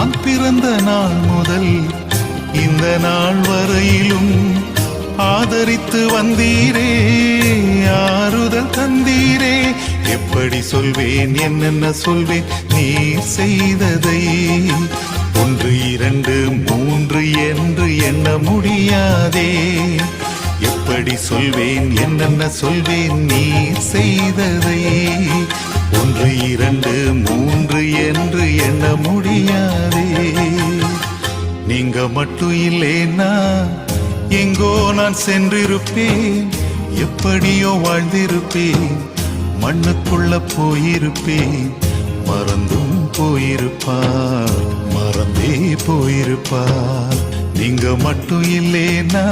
நான் பிறந்த நாள் முதல் இந்த நாள் வரையிலும் ஆதரித்து வந்தீரே, ஆறுதல் தந்தீரே. எப்படி சொல்வேன், என்னென்ன சொல்வேன் நீ செய்ததை? 1 2 3 என்று எண்ண முடியாதே. எப்படி சொல்வேன், என்னென்ன சொல்வேன் நீ செய்ததை? 1 2 3 என்று எண்ண முடியாதே. நீங்க மட்டும் இல்லேனா எங்கோ நான் சென்றிருப்பேன், எப்படியோ வாழ்ந்திருப்பேன், மண்ணுக்குள்ள போயிருப்பேன். மறந்தும் போயிருப்பார், மறந்தே போயிருப்பார். நீங்க மட்டும் இல்லேனா